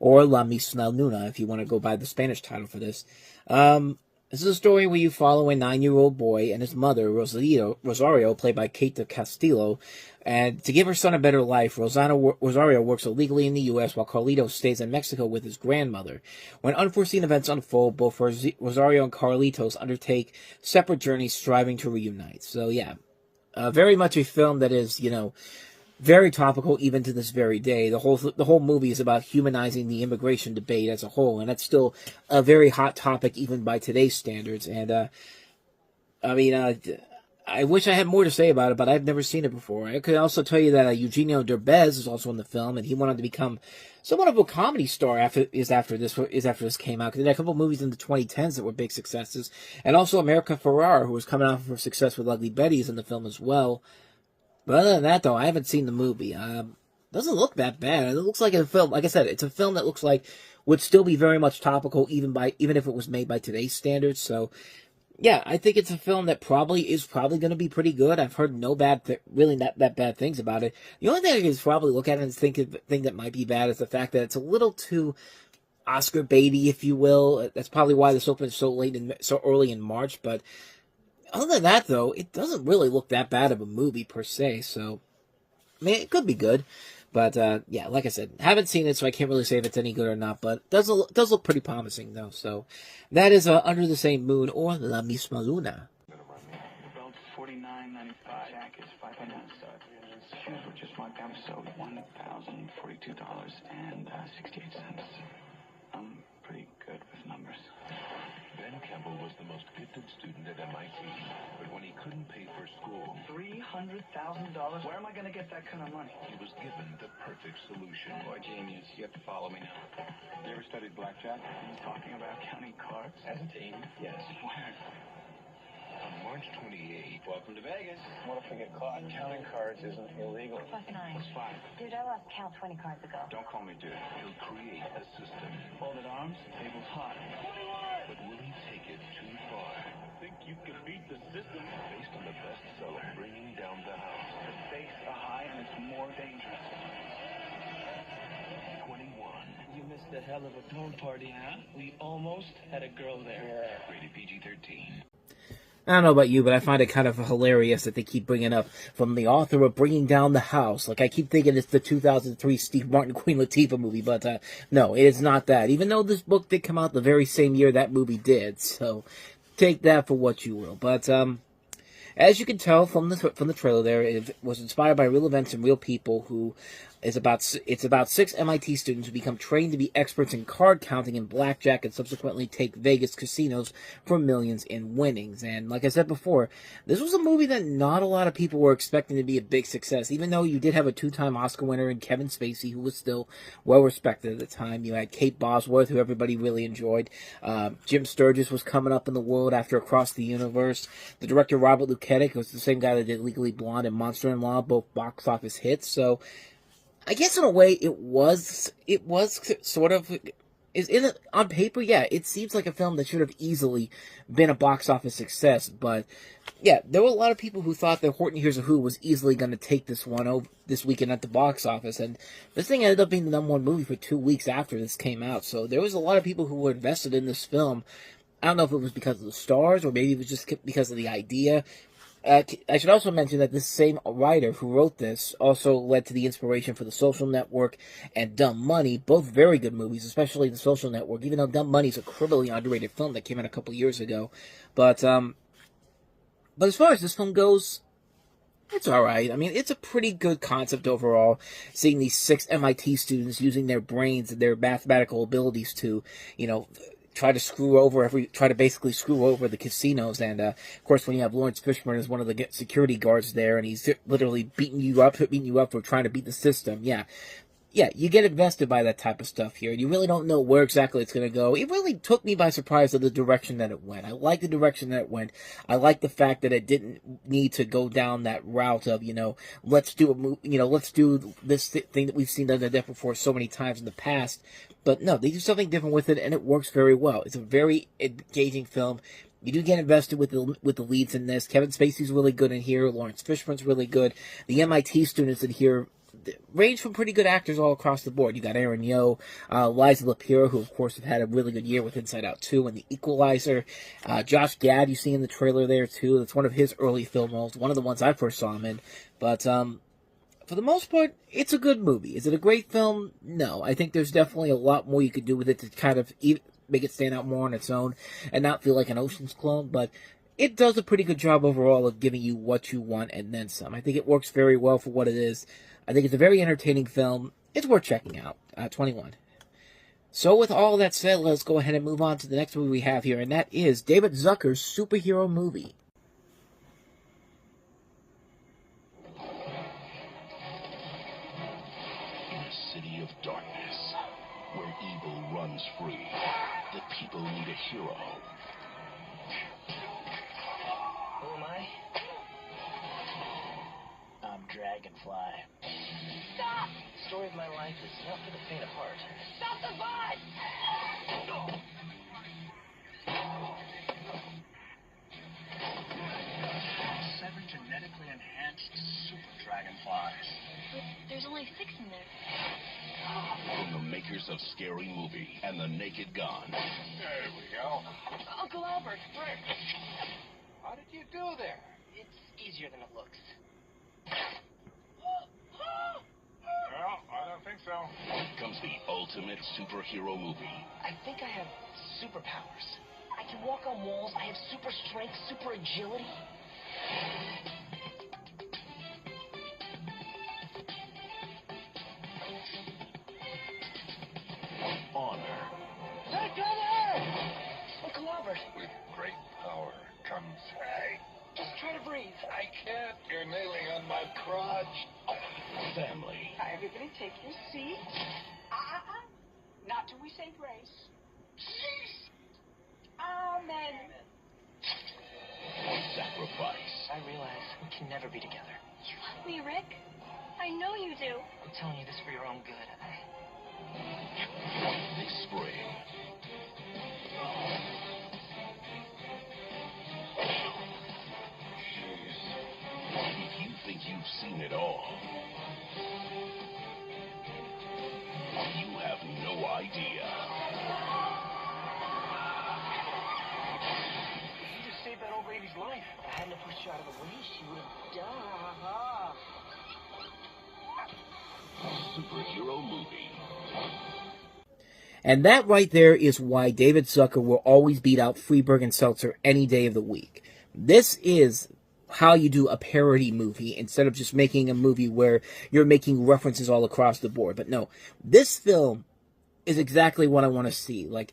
Or La Misma Luna, if you want to go by the Spanish title for this. This is a story where you follow a 9-year-old boy and his mother, Rosario, played by Kate del Castillo. And to give her son a better life, Rosario works illegally in the U.S. while Carlito stays in Mexico with his grandmother. When unforeseen events unfold, both Rosario and Carlitos undertake separate journeys striving to reunite. So yeah, very much a film that is, very topical even to this very day. The whole movie is about humanizing the immigration debate as a whole, and that's still a very hot topic even by today's standards. And I wish I had more to say about it, but I've never seen it before. I could also tell you that Eugenio Derbez is also in the film, and he went on to become somewhat of a comedy star after this came out. Because he had a couple of movies in the 2010s that were big successes, and also America Ferrera, who was coming out for success with Ugly Betty, is in the film as well. But other than that, though, I haven't seen the movie. Doesn't look that bad. It looks like a film. Like I said, it's a film that looks like would still be very much topical, even if it was made by today's standards. So, yeah, I think it's a film that probably going to be pretty good. I've heard not that bad things about it. The only thing I can probably look at and think that might be bad is the fact that it's a little too Oscar baity, if you will. That's probably why this opened so early in March, but. Other than that, though, it doesn't really look that bad of a movie, per se, so, I mean, it could be good, but, yeah, like I said, haven't seen it, so I can't really say if it's any good or not, but it does look pretty promising, though, so, that is, Under the Same Moon, or La Misma Luna. Belt $49.95, jacket is $5.99 stud. Shoes were just marked down, so $1,042.68. I'm pretty good with numbers. Ben Campbell was the most gifted student at MIT, but when he couldn't pay for school, $300,000? Where am I going to get that kind of money? He was given the perfect solution. Boy, genius. You have to follow me now. You ever studied blackjack? Are you talking about counting cards? As a team? Yes. Where? On March 28th, welcome to Vegas. What if we get caught? Counting cards isn't illegal. +9. +5. Dude, I lost count 20 cards ago. Don't call me dude. He'll create a system. Folded arms, table's hot. 21! But will he take it too far? Think you can beat the system? Based on the bestseller, Bringing Down the House. The stakes are high and it's more dangerous. 21. You missed a hell of a tone party, huh? We almost had a girl there. Yeah. Rated PG-13. I don't know about you, but I find it kind of hilarious that they keep bringing up from the author of Bringing Down the House. Like, I keep thinking it's the 2003 Steve Martin Queen Latifah movie, but no, it is not that. Even though this book did come out the very same year that movie did, so take that for what you will. But As you can tell from the trailer there, it was inspired by real events and real people who it's about 6 MIT students who become trained to be experts in card counting and blackjack and subsequently take Vegas casinos for millions in winnings. And like I said before, this was a movie that not a lot of people were expecting to be a big success, even though you did have a 2-time Oscar winner in Kevin Spacey, who was still well respected at the time. You had Kate Bosworth, who everybody really enjoyed. Jim Sturgis was coming up in the world after Across the Universe. The director Robert Luketic was the same guy that did Legally Blonde and Monster-in-Law, both box office hits. So I guess in a way it was sort of, on paper, yeah, it seems like a film that should have easily been a box office success, but yeah, there were a lot of people who thought that Horton Hears a Who was easily going to take this one over this weekend at the box office, and this thing ended up being the #1 movie for 2 weeks after this came out, so there was a lot of people who were invested in this film. I don't know if it was because of the stars, or maybe it was just because of the idea. I should also mention that this same writer who wrote this also led to the inspiration for The Social Network and Dumb Money, both very good movies, especially The Social Network, even though Dumb Money is a criminally underrated film that came out a couple years ago. But as far as this film goes, it's alright. I mean, it's a pretty good concept overall, seeing these 6 MIT students using their brains and their mathematical abilities to, try to basically screw over the casinos, and of course when you have Lawrence Fishburne as one of the security guards there, and he's literally beating you up for trying to beat the system, yeah, you get invested by that type of stuff here. You really don't know where exactly it's going to go. It really took me by surprise of the direction that it went. I like the direction that it went. I like the fact that it didn't need to go down that route of, let's do this thing that we've seen done before so many times in the past. But no, they do something different with it, and it works very well. It's a very engaging film. You do get invested with the leads in this. Kevin Spacey's really good in here. Lawrence Fishburne's really good. The MIT students in here range from pretty good actors all across the board. You got Aaron Yo, Liza Lapira, who of course have had a really good year with Inside Out 2 and The Equalizer. Josh Gad, you see in the trailer there too. That's one of his early film roles, one of the ones I first saw him in. But for the most part, it's a good movie. Is it a great film? No. I think there's definitely a lot more you could do with it to kind of make it stand out more on its own and not feel like an Ocean's clone, but it does a pretty good job overall of giving you what you want and then some. I think it works very well for what it is. I think it's a very entertaining film. It's worth checking out. 21. So with all that said, let's go ahead and move on to the next movie we have here, and that is David Zucker's superhero movie. City of darkness, where evil runs free, the people need a hero. Who am I? I'm Dragonfly. Stop! The story of my life is not for the faint of heart. Stop the bus! 7 genetically enhanced super dragonflies. But there's only 6 in there. From the makers of Scary Movie and The Naked Gun. There we go. Uncle Albert, Rick. How did you do there? It's easier than it looks. Well, I don't think so. Comes the ultimate superhero movie. I think I have superpowers. I can walk on walls. I have super strength, super agility. Honor. Let go there! Uncle Albert. With great power comes... Hey, just try to breathe. I can't. You're kneeling on my crotch. Family. Now, everybody take your seat. Not till we say grace. Jeez. Amen. Sacrifice. I realize we can never be together. You love me, Rick. I know you do. I'm telling you this for your own good. This spring. If you think you've seen it all, you have no idea. You just saved that old lady's life. If I hadn't pushed you out of the way, she would have died. Superhero movie. And that right there is why David Zucker will always beat out Freeberg and Seltzer any day of the week. This is how you do a parody movie instead of just making a movie where you're making references all across the board. But no, this film is exactly what I want to see. Like,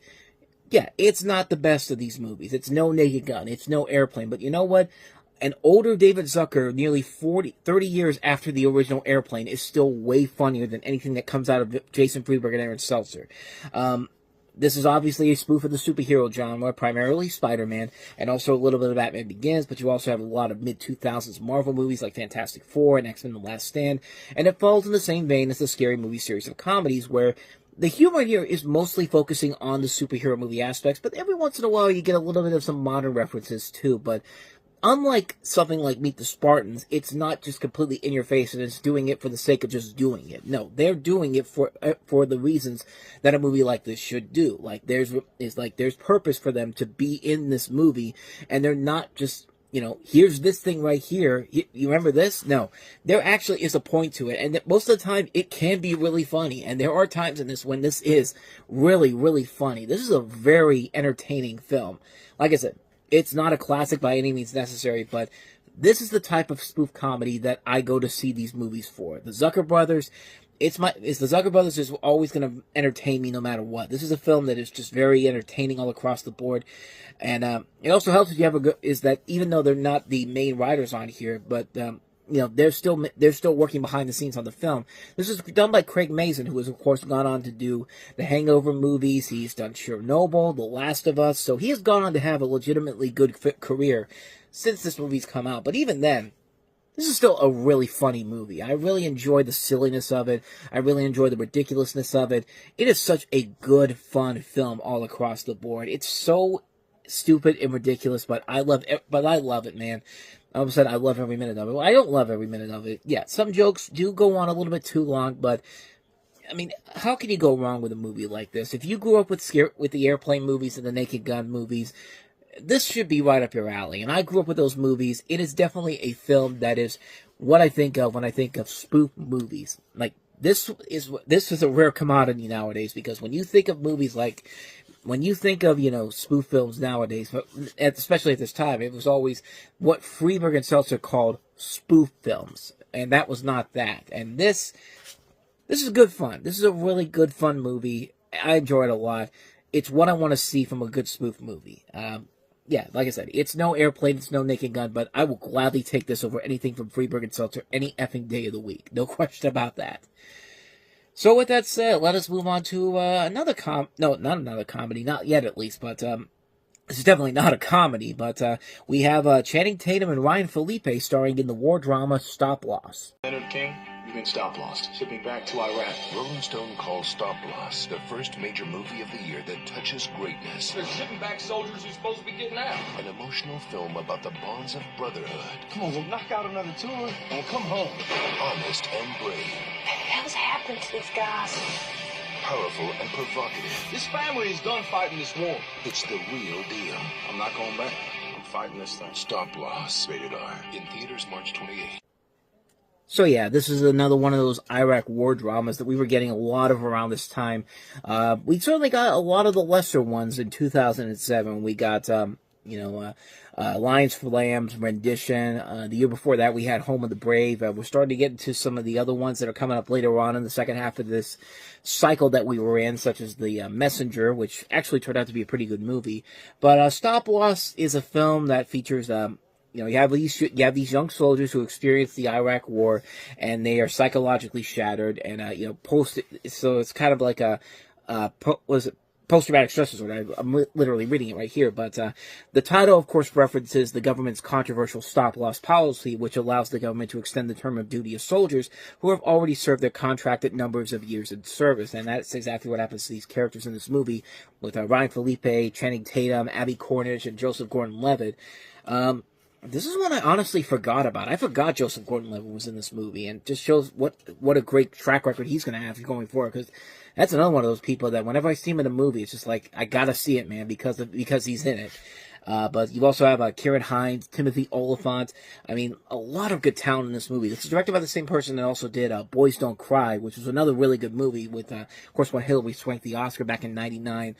yeah, it's not the best of these movies. It's no Naked Gun. It's no Airplane. But you know what? An older David Zucker, nearly 30 years after the original Airplane, is still way funnier than anything that comes out of Jason Friedberg and Aaron Seltzer. This is obviously a spoof of the superhero genre, primarily Spider-Man, and also a little bit of Batman Begins, but you also have a lot of mid-2000s Marvel movies like Fantastic Four and X-Men The Last Stand, and it falls in the same vein as the Scary Movie series of comedies, where the humor here is mostly focusing on the superhero movie aspects, but every once in a while you get a little bit of some modern references too, but unlike something like Meet the Spartans, it's not just completely in your face and it's doing it for the sake of just doing it. No, they're doing it for the reasons that a movie like this should do. Like there's purpose for them to be in this movie, and they're not just, you know, here's this thing right here. You remember this? No, there actually is a point to it, and that most of the time it can be really funny. And there are times in this when this is really, really funny. This is a very entertaining film. Like I said, it's not a classic by any means necessary, but this is the type of spoof comedy that I go to see these movies for. The Zucker Brothers, the Zucker Brothers is always going to entertain me no matter what. This is a film that is just very entertaining all across the board, and it also helps if you have is that even though they're not the main writers on here, but you know, they're still working behind the scenes on the film. This is done by Craig Mazin, who has, of course, gone on to do the Hangover movies. He's done Chernobyl, The Last of Us, so he has gone on to have a legitimately good career since this movie's come out. But even then, this is still a really funny movie. I really enjoy the silliness of it. I really enjoy the ridiculousness of it. It is such a good, fun film all across the board. It's so stupid and ridiculous, but I love it, man. I almost said I love every minute of it. Well, I don't love every minute of it. Yeah, some jokes do go on a little bit too long, but I mean, how can you go wrong with a movie like this? If you grew up with the Airplane movies and the Naked Gun movies, this should be right up your alley. And I grew up with those movies. It is definitely a film that is what I think of when I think of spoof movies. Like, this is a rare commodity nowadays, because when you think of movies like, when you think of, you know, spoof films nowadays, but especially at this time, it was always what Friedberg and Seltzer called spoof films, and that was not that. And this is good fun. This is a really good fun movie. I enjoy it a lot. It's what I want to see from a good spoof movie. Yeah, like I said, it's no Airplane, it's no Naked Gun, but I will gladly take this over anything from Friedberg and Seltzer any effing day of the week. No question about that. So with that said, let us move on to another not another comedy, not yet at least, but this is definitely not a comedy, but we have Channing Tatum and Ryan Felipe starring in the war drama Stop Loss. Leonard King, you mean Stop Loss, shipping back to Iraq. Rolling Stone calls Stop Loss the first major movie of the year that touches greatness. They're shipping back soldiers who's supposed to be getting out. An emotional film about the bonds of brotherhood. Come on, we'll knock out another tour and come home. Honest and brave. What the hell's happening to these guys? Powerful and provocative. This family is done fighting this war. It's the real deal. I'm not going back. I'm fighting this thing. Stop Loss, rated R. In theaters March 28th. So yeah, this is another one of those Iraq war dramas that we were getting a lot of around this time. We certainly got a lot of the lesser ones in 2007. We got, Lions for Lambs, Rendition. The year before that, we had Home of the Brave. We're starting to get into some of the other ones that are coming up later on in the second half of this cycle that we were in, such as The Messenger, which actually turned out to be a pretty good movie. But Stop Loss is a film that features... you have these young soldiers who experience the Iraq War, and they are psychologically shattered, and so it's kind of like a post-traumatic stress disorder. I'm literally reading it right here, but the title, of course, references the government's controversial stop-loss policy, which allows the government to extend the term of duty of soldiers who have already served their contracted numbers of years in service, and that's exactly what happens to these characters in this movie, with Ryan Felipe, Channing Tatum, Abby Cornish, and Joseph Gordon-Levitt. This is one I honestly forgot about. I forgot Joseph Gordon-Levitt was in this movie, and just shows what a great track record he's going to have going forward, because that's another one of those people that whenever I see him in a movie, it's just like, I gotta see it, man, because he's in it. But you also have Kieran Hines, Timothy Oliphant. I mean, a lot of good talent in this movie. This is directed by the same person that also did Boys Don't Cry, which was another really good movie with, of course, when Hillary swanked the Oscar back in '99.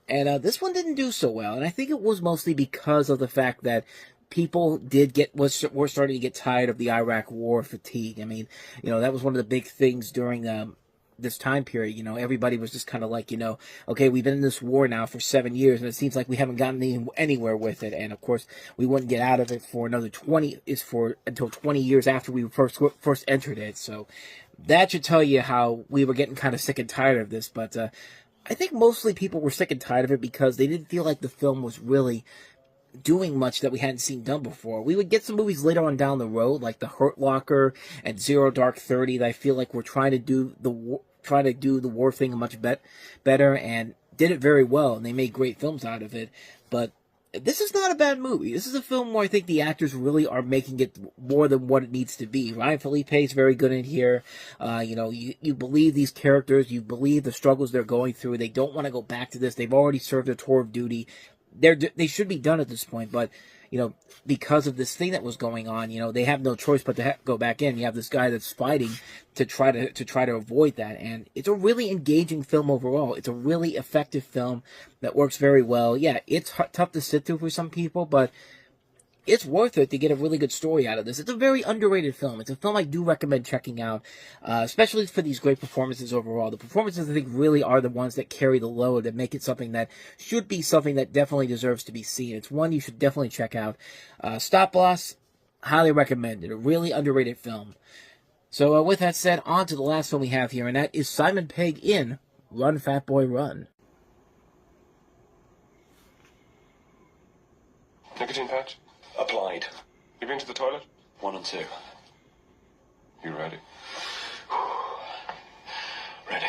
And this one didn't do so well, and I think it was mostly because of the fact that people were starting to get tired of the Iraq War fatigue. I mean, that was one of the big things during this time period. Everybody was just kind of like, okay, we've been in this war now for 7 years, and it seems like we haven't gotten anywhere with it. And of course, we wouldn't get out of it for another until 20 years after we first entered it. So that should tell you how we were getting kind of sick and tired of this. But I think mostly people were sick and tired of it because they didn't feel like the film was really doing much that we hadn't seen done before. We would get some movies later on down the road, like The Hurt Locker and Zero Dark 30, that I feel like were trying to do the war thing much better, and did it very well, and they made great films out of it. But this is not a bad movie. This is a film where I think the actors really are making it more than what it needs to be. Ryan Felipe is very good in here. You believe these characters. You believe the struggles they're going through. They don't want to go back to this. They've already served their tour of duty. They should be done at this point, but because of this thing that was going on, they have no choice but to go back in. You have this guy that's fighting to try to avoid that, and it's a really engaging film overall. It's a really effective film that works very well. Yeah, it's tough to sit through for some people, but it's worth it to get a really good story out of this. It's a very underrated film. It's a film I do recommend checking out, especially for these great performances overall. The performances, I think, really are the ones that carry the load, that make it something that should be something that definitely deserves to be seen. It's one you should definitely check out. Stop Loss, highly recommended. A really underrated film. So with that said, on to the last film we have here, and that is Simon Pegg in Run, Fat Boy, Run. Nicotine patch? Applied. You been to the toilet? 1 and 2. You ready? Ready.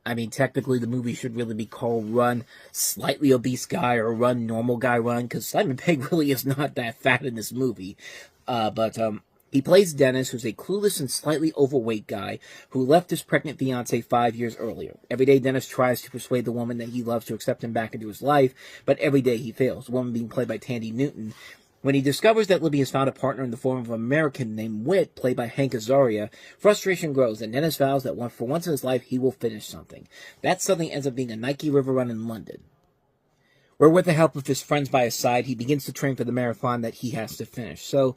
I mean, technically, the movie should really be called Run, Slightly Obese Guy, or Run, Normal Guy, Run, because Simon Pegg really is not that fat in this movie. But he plays Dennis, who's a clueless and slightly overweight guy who left his pregnant fiancée 5 years earlier. Every day, Dennis tries to persuade the woman that he loves to accept him back into his life, but every day he fails, the woman being played by Tandy Newton. When he discovers that Libby has found a partner in the form of an American named Whit, played by Hank Azaria, frustration grows, and Dennis vows that for once in his life he will finish something. That something ends up being a Nike River Run in London, where with the help of his friends by his side, he begins to train for the marathon that he has to finish. So,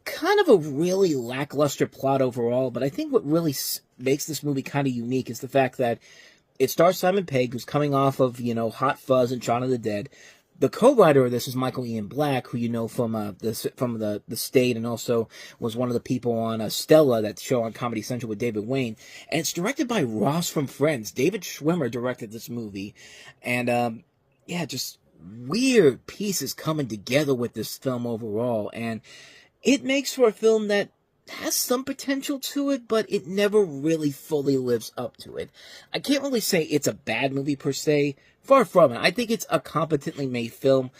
kind of a really lackluster plot overall, but I think what really makes this movie kind of unique is the fact that it stars Simon Pegg, who's coming off of, Hot Fuzz and Shaun of the Dead. The co-writer of this is Michael Ian Black, who you know from the State, and also was one of the people on Stella, that show on Comedy Central with David Wayne. And it's directed by Ross from Friends. David Schwimmer directed this movie. And, just weird pieces coming together with this film overall. And it makes for a film that has some potential to it, but it never really fully lives up to it. I can't really say it's a bad movie per se. Far from it. I think it's a competently made film,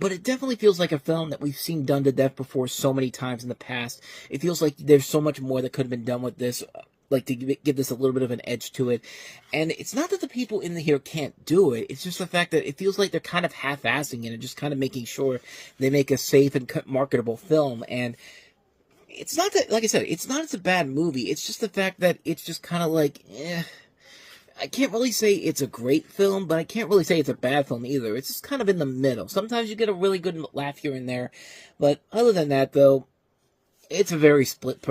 but it definitely feels like a film that we've seen done to death before so many times in the past. It feels like there's so much more that could have been done with this, like to give this a little bit of an edge to it. And it's not that the people in here can't do it. It's just the fact that it feels like they're kind of half-assing it and just kind of making sure they make a safe and marketable film. And it's not that, like I said, it's not it's a bad movie. It's just the fact that it's just kind of like, I can't really say it's a great film, but I can't really say it's a bad film either. It's just kind of in the middle. Sometimes you get a really good laugh here and there, but other than that, though, it's a very split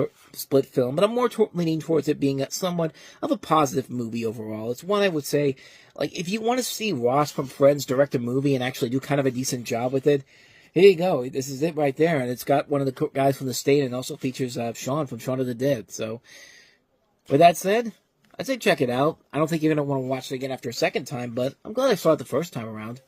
film. But I'm more leaning towards it being somewhat of a positive movie overall. It's one I would say, like, if you want to see Ross from Friends direct a movie and actually do kind of a decent job with it, Here you go. This is it right there, and it's got one of the guys from The State, and also features Shaun from Shaun of the Dead. So, with that said, I'd say check it out. I don't think you're going to want to watch it again after a second time, but I'm glad I saw it the first time around.